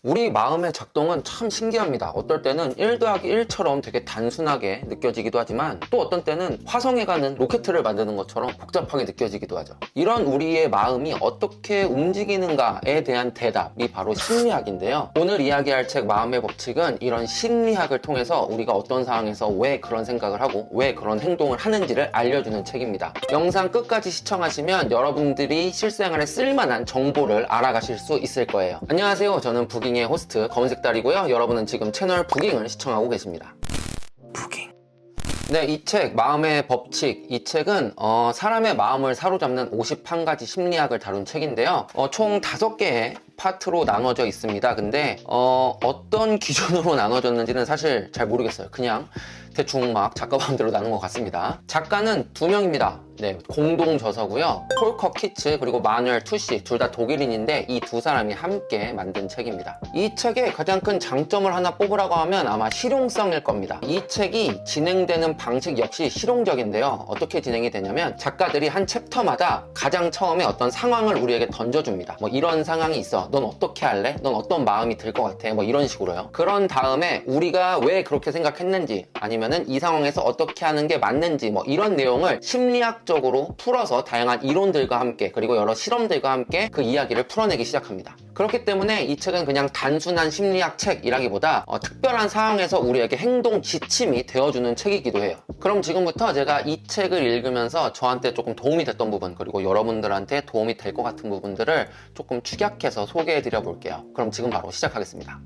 우리 마음의 작동은 참 신기합니다. 어떨 때는 1 더하기 1처럼 되게 단순하게 느껴지기도 하지만 또 어떤 때는 화성에 가는 로켓을 만드는 것처럼 복잡하게 느껴지기도 하죠. 이런 우리의 마음이 어떻게 움직이는가에 대한 대답이 바로 심리학인데요. 오늘 이야기할 책 마음의 법칙은 이런 심리학을 통해서 우리가 어떤 상황에서 왜 그런 생각을 하고 왜 그런 행동을 하는지를 알려주는 책입니다. 영상 끝까지 시청하시면 여러분들이 실생활에 쓸만한 정보를 알아가실 수 있을 거예요. 안녕하세요. 저는 부깅의 호스트 검은색달이고요. 여러분은 지금 채널 부깅을 시청하고 계십니다. 부깅. 네, 이 책 마음의 법칙, 이 책은 사람의 마음을 사로잡는 51가지 심리학을 다룬 책인데요. 총 5개의 파트로 나눠져 있습니다. 근데 어떤 기준으로 나눠졌는지는 사실 잘 모르겠어요. 그냥 대충 막 작가 마음대로 나눈 것 같습니다. 작가는 2명입니다. 네, 공동 저서고요. 폴커 키츠 그리고 마누엘 투시 둘 다 독일인인데 이 두 사람이 함께 만든 책입니다. 이 책의 가장 큰 장점을 하나 뽑으라고 하면 아마 실용성일 겁니다. 이 책이 진행되는 방식 역시 실용적인데요. 어떻게 진행이 되냐면 작가들이 한 챕터마다 가장 처음에 어떤 상황을 우리에게 던져줍니다. 뭐 이런 상황이 있어. 넌 어떻게 할래? 넌 어떤 마음이 들 것 같아? 뭐 이런 식으로요. 그런 다음에 우리가 왜 그렇게 생각했는지 아니면은 이 상황에서 어떻게 하는 게 맞는지 뭐 이런 내용을 심리학적으로 풀어서 다양한 이론들과 함께 그리고 여러 실험들과 함께 그 이야기를 풀어내기 시작합니다. 그렇기 때문에 이 책은 그냥 단순한 심리학 책이라기보다 특별한 상황에서 우리에게 행동 지침이 되어주는 책이기도 해요. 그럼 지금부터 제가 이 책을 읽으면서 저한테 조금 도움이 됐던 부분 그리고 여러분들한테 도움이 될 것 같은 부분들을 조금 축약해서 소개해드려 볼게요. 그럼 지금 바로 시작하겠습니다.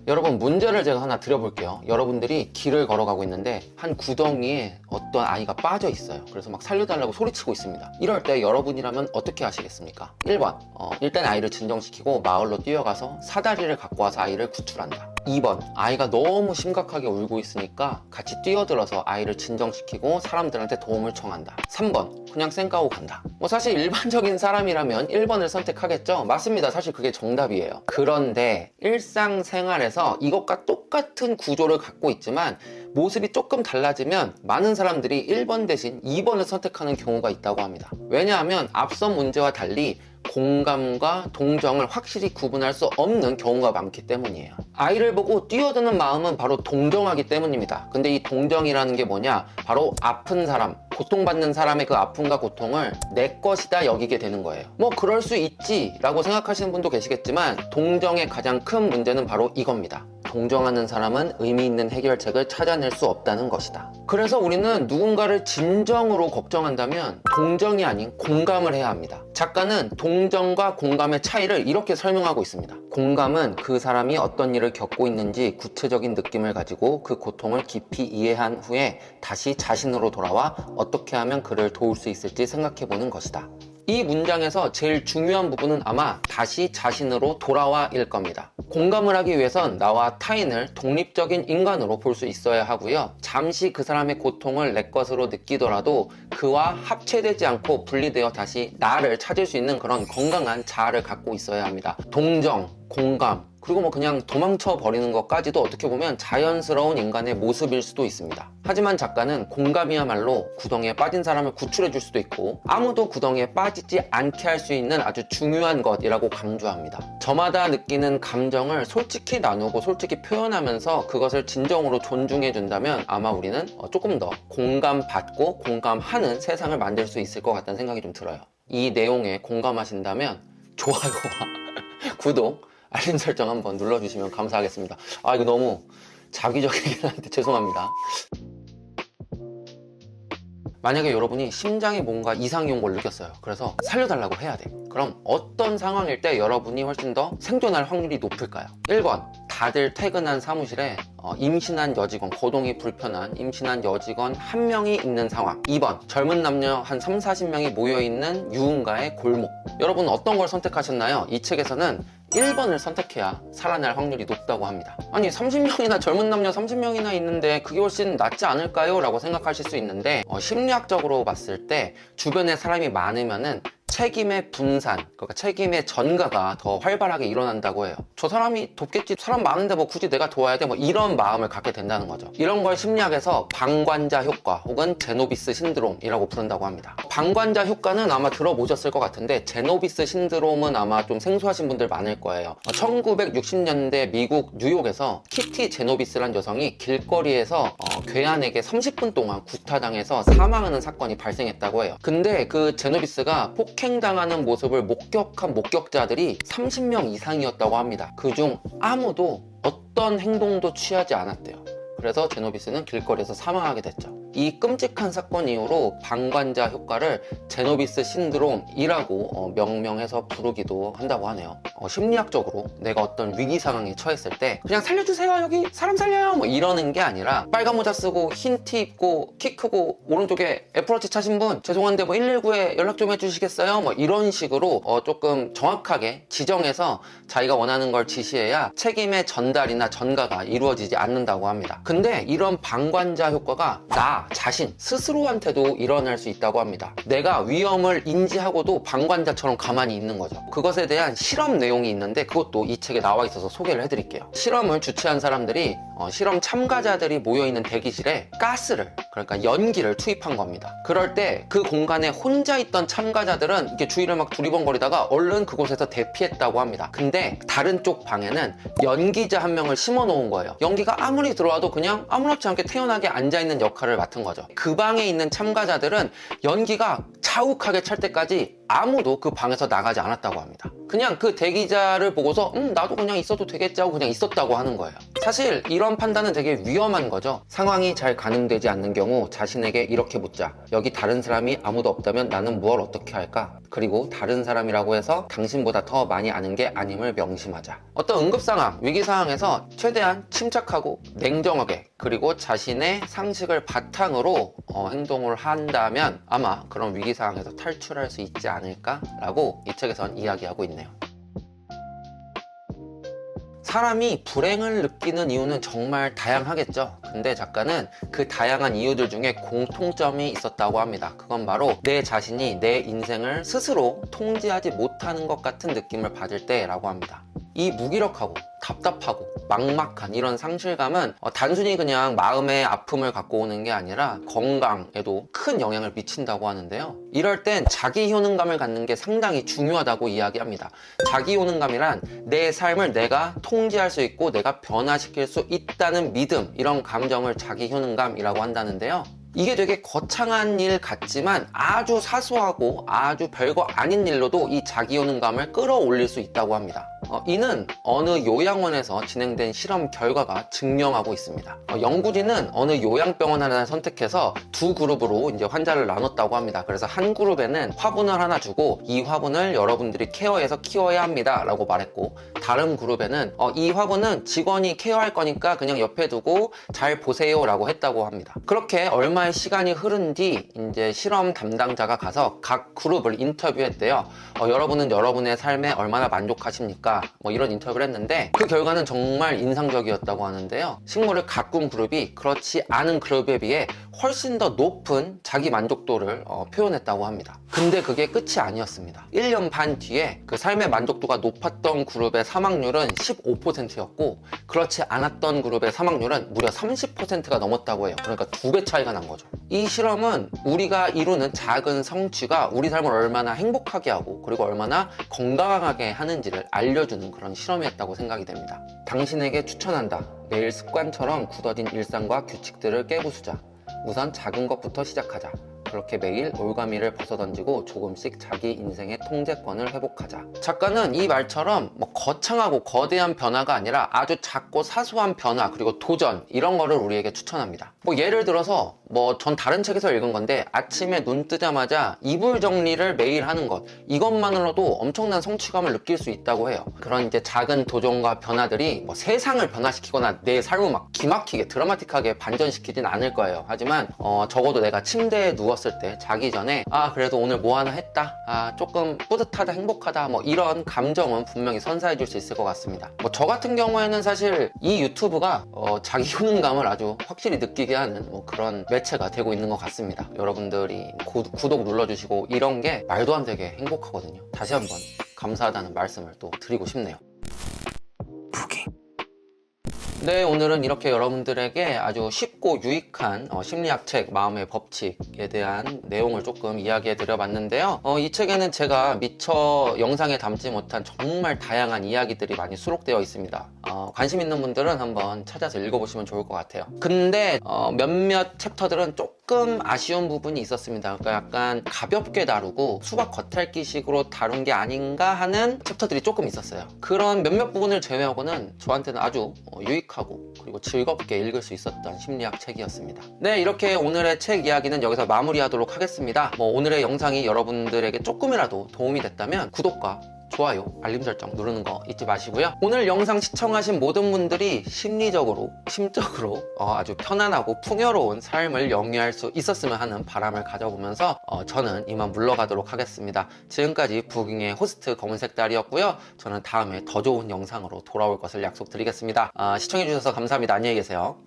여러분, 문제를 제가 하나 드려볼게요. 여러분들이 길을 걸어가고 있는데 한 구덩이에 어떤 아이가 빠져 있어요. 그래서 막 살려달라고 소리치고 있습니다. 이럴 때 여러분이라면 어떻게 하시겠습니까? 1번, 일단 아이를 진정시키고 마을로 뛰어가서 사다리를 갖고 와서 아이를 구출한다. 2번, 아이가 너무 심각하게 울고 있으니까 같이 뛰어들어서 아이를 진정시키고 사람들한테 도움을 청한다. 3번, 그냥 쌩까고 간다. 뭐 사실 일반적인 사람이라면 1번을 선택하겠죠? 맞습니다. 사실 그게 정답이에요. 그런데 일상생활에서 이것과 똑같은 구조를 갖고 있지만 모습이 조금 달라지면 많은 사람들이 1번 대신 2번을 선택하는 경우가 있다고 합니다. 왜냐하면 앞선 문제와 달리 공감과 동정을 확실히 구분할 수 없는 경우가 많기 때문이에요. 아이를 보고 뛰어드는 마음은 바로 동정하기 때문입니다. 근데 이 동정이라는 게 뭐냐? 바로 아픈 사람, 고통받는 사람의 그 아픔과 고통을 내 것이다 여기게 되는 거예요. 뭐 그럴 수 있지 라고 생각하시는 분도 계시겠지만 동정의 가장 큰 문제는 바로 이겁니다. 동정하는 사람은 의미 있는 해결책을 찾아낼 수 없다는 것이다. 그래서 우리는 누군가를 진정으로 걱정한다면 동정이 아닌 공감을 해야 합니다. 작가는 동정과 공감의 차이를 이렇게 설명하고 있습니다. 공감은 그 사람이 어떤 일을 겪고 있는지 구체적인 느낌을 가지고 그 고통을 깊이 이해한 후에 다시 자신으로 돌아와 어떻게 하면 그를 도울 수 있을지 생각해보는 것이다. 이 문장에서 제일 중요한 부분은 아마 다시 자신으로 돌아와일 겁니다. 공감을 하기 위해선 나와 타인을 독립적인 인간으로 볼 수 있어야 하고요. 잠시 그 사람의 고통을 내 것으로 느끼더라도 그와 합체되지 않고 분리되어 다시 나를 찾을 수 있는 그런 건강한 자아를 갖고 있어야 합니다. 동정, 공감, 그리고 뭐 그냥 도망쳐 버리는 것까지도 어떻게 보면 자연스러운 인간의 모습일 수도 있습니다. 하지만 작가는 공감이야말로 구덩이에 빠진 사람을 구출해 줄 수도 있고 아무도 구덩이에 빠지지 않게 할 수 있는 아주 중요한 것이라고 강조합니다. 저마다 느끼는 감정을 솔직히 나누고 솔직히 표현하면서 그것을 진정으로 존중해 준다면 아마 우리는 조금 더 공감받고 공감하는 세상을 만들 수 있을 것 같다는 생각이 좀 들어요. 이 내용에 공감하신다면 좋아요와 구독, 알림 설정 한번 눌러주시면 감사하겠습니다. 이거 너무 자기적이긴 한데 죄송합니다. 만약에 여러분이 심장에 뭔가 이상이 온 걸 느꼈어요. 그래서 살려달라고 해야 돼. 그럼 어떤 상황일 때 여러분이 훨씬 더 생존할 확률이 높을까요? 1번, 다들 퇴근한 사무실에 임신한 여직원, 거동이 불편한 임신한 여직원 한 명이 있는 상황. 2번, 젊은 남녀 한 30-40명이 모여있는 유흥가의 골목. 여러분 어떤 걸 선택하셨나요? 이 책에서는 1번을 선택해야 살아날 확률이 높다고 합니다. 아니 30명이나 젊은 남녀 30명이나 있는데 그게 훨씬 낫지 않을까요? 라고 생각하실 수 있는데 심리학적으로 봤을 때 주변에 사람이 많으면은 책임의 분산, 그러니까 책임의 전가가 더 활발하게 일어난다고 해요. 저 사람이 돕겠지, 사람 많은데 뭐 굳이 내가 도와야 돼, 뭐 이런 마음을 갖게 된다는 거죠. 이런 걸 심리학에서 방관자 효과 혹은 제노비스 신드롬이라고 부른다고 합니다. 방관자 효과는 아마 들어보셨을 것 같은데 제노비스 신드롬은 아마 좀 생소하신 분들 많을 거예요. 1960년대 미국 뉴욕에서 키티 제노비스란 여성이 길거리에서 괴한에게 30분 동안 구타당해서 사망하는 사건이 발생했다고 해요. 근데 그 제노비스가 폭행당하는 모습을 목격한 목격자들이 30명 이상이었다고 합니다. 그중 아무도 어떤 행동도 취하지 않았대요. 그래서 제노비스는 길거리에서 사망하게 됐죠. 이 끔찍한 사건 이후로 방관자 효과를 제노비스 신드롬이라고 명명해서 부르기도 한다고 하네요. 심리학적으로 내가 어떤 위기 상황에 처했을 때 그냥 살려주세요, 여기 사람 살려요, 뭐 이러는 게 아니라 빨간 모자 쓰고 흰 티 입고 키 크고 오른쪽에 애플워치 차신 분 죄송한데 뭐 119에 연락 좀 해주시겠어요, 뭐 이런 식으로 조금 정확하게 지정해서 자기가 원하는 걸 지시해야 책임의 전달이나 전가가 이루어지지 않는다고 합니다. 근데 이런 방관자 효과가 나 자신 스스로한테도 일어날 수 있다고 합니다. 내가 위험을 인지하고도 방관자처럼 가만히 있는 거죠. 그것에 대한 실험 내용이 있는데 그것도 이 책에 나와 있어서 소개를 해드릴게요. 실험을 주최한 사람들이 실험 참가자들이 모여있는 대기실에 가스를, 그러니까 연기를 투입한 겁니다. 그럴 때 그 공간에 혼자 있던 참가자들은 이렇게 주위를 막 두리번거리다가 얼른 그곳에서 대피했다고 합니다. 근데 다른 쪽 방에는 연기자 한 명을 심어 놓은 거예요. 연기가 아무리 들어와도 그냥 아무렇지 않게 태연하게 앉아있는 역할을 맡은 거죠. 그 방에 있는 참가자들은 연기가 자욱하게 찰 때까지 아무도 그 방에서 나가지 않았다고 합니다. 그냥 그 대기자를 보고서 나도 그냥 있어도 되겠지 하고 그냥 있었다고 하는 거예요. 사실 이런 판단은 되게 위험한 거죠. 상황이 잘 가늠되지 않는 경우 자신에게 이렇게 묻자. 여기 다른 사람이 아무도 없다면 나는 무엇을 어떻게 할까? 그리고 다른 사람이라고 해서 당신보다 더 많이 아는 게 아님을 명심하자. 어떤 응급상황, 위기상황에서 최대한 침착하고 냉정하게 그리고 자신의 상식을 바탕으로 행동을 한다면 아마 그런 위기상황에서 탈출할 수 있지 않을까라고 이 책에선 이야기하고 있네요. 사람이 불행을 느끼는 이유는 정말 다양하겠죠. 근데 작가는 그 다양한 이유들 중에 공통점이 있었다고 합니다. 그건 바로 내 자신이 내 인생을 스스로 통제하지 못하는 것 같은 느낌을 받을 때라고 합니다. 이 무기력하고 답답하고 막막한 이런 상실감은 단순히 그냥 마음의 아픔을 갖고 오는 게 아니라 건강에도 큰 영향을 미친다고 하는데요. 이럴 땐 자기 효능감을 갖는 게 상당히 중요하다고 이야기합니다. 자기 효능감이란 내 삶을 내가 통제할 수 있고 내가 변화시킬 수 있다는 믿음, 이런 감정을 자기 효능감이라고 한다는데요. 이게 되게 거창한 일 같지만 아주 사소하고 아주 별거 아닌 일로도 이 자기 효능감을 끌어올릴 수 있다고 합니다. 이는 어느 요양원에서 진행된 실험 결과가 증명하고 있습니다. 연구진은 어느 요양병원 하나를 선택해서 두 그룹으로 이제 환자를 나눴다고 합니다. 그래서 한 그룹에는 화분을 하나 주고 이 화분을 여러분들이 케어해서 키워야 합니다 라고 말했고, 다른 그룹에는 이 화분은 직원이 케어할 거니까 그냥 옆에 두고 잘 보세요 라고 했다고 합니다. 그렇게 얼마의 시간이 흐른 뒤 이제 실험 담당자가 가서 각 그룹을 인터뷰했대요. 여러분은 여러분의 삶에 얼마나 만족하십니까? 뭐 이런 인터뷰를 했는데 그 결과는 정말 인상적이었다고 하는데요. 식물을 가꾼 그룹이 그렇지 않은 그룹에 비해 훨씬 더 높은 자기 만족도를 표현했다고 합니다. 근데 그게 끝이 아니었습니다. 1년 반 뒤에 그 삶의 만족도가 높았던 그룹의 사망률은 15%였고 그렇지 않았던 그룹의 사망률은 무려 30%가 넘었다고 해요. 그러니까 2배 차이가 난 거죠. 이 실험은 우리가 이루는 작은 성취가 우리 삶을 얼마나 행복하게 하고 그리고 얼마나 건강하게 하는지를 알려주는 그런 실험이었다고 생각이 됩니다. 당신에게 추천한다. 매일 습관처럼 굳어진 일상과 규칙들을 깨부수자. 우선 작은 것부터 시작하자. 그렇게 매일 올가미를 벗어던지고 조금씩 자기 인생의 통제권을 회복하자. 작가는 이 말처럼 거창하고 거대한 변화가 아니라 아주 작고 사소한 변화 그리고 도전, 이런 거를 우리에게 추천합니다. 예를 들어서 전 다른 책에서 읽은 건데 아침에 눈 뜨자마자 이불 정리를 매일 하는 것, 이것만으로도 엄청난 성취감을 느낄 수 있다고 해요. 그런 이제 작은 도전과 변화들이 세상을 변화시키거나 내 삶을 막 기막히게 드라마틱하게 반전시키진 않을 거예요. 하지만 적어도 내가 침대에 누웠을 때 자기 전에 그래도 오늘 뭐 하나 했다, 조금 뿌듯하다, 행복하다, 이런 감정은 분명히 선사해 줄 수 있을 것 같습니다. 저 같은 경우에는 사실 이 유튜브가 자기 효능감을 아주 확실히 느끼게 얘기하는 뭐 그런 매체가 되고 있는 것 같습니다. 여러분들이 구독 눌러주시고 이런 게 말도 안 되게 행복하거든요. 다시 한번 감사하다는 말씀을 또 드리고 싶네요. 네, 오늘은 이렇게 여러분들에게 아주 쉽고 유익한 심리학 책 마음의 법칙에 대한 내용을 조금 이야기해 드려봤는데요. 이 책에는 제가 미처 영상에 담지 못한 정말 다양한 이야기들이 많이 수록되어 있습니다. 관심 있는 분들은 한번 찾아서 읽어보시면 좋을 것 같아요. 근데 몇몇 챕터들은 조금 아쉬운 부분이 있었습니다. 그러니까 약간 가볍게 다루고 수박 겉핥기식으로 다룬 게 아닌가 하는 챕터들이 조금 있었어요. 그런 몇몇 부분을 제외하고는 저한테는 아주 유익하고 그리고 즐겁게 읽을 수 있었던 심리학 책이었습니다. 네, 이렇게 오늘의 책 이야기는 여기서 마무리하도록 하겠습니다. 오늘의 영상이 여러분들에게 조금이라도 도움이 됐다면 구독과 좋아요, 알림 설정 누르는 거 잊지 마시고요. 오늘 영상 시청하신 모든 분들이 심리적으로, 심적으로 아주 편안하고 풍요로운 삶을 영위할 수 있었으면 하는 바람을 가져보면서 저는 이만 물러가도록 하겠습니다. 지금까지 부킹의 호스트 검은색 달이었고요. 저는 다음에 더 좋은 영상으로 돌아올 것을 약속드리겠습니다. 시청해주셔서 감사합니다. 안녕히 계세요.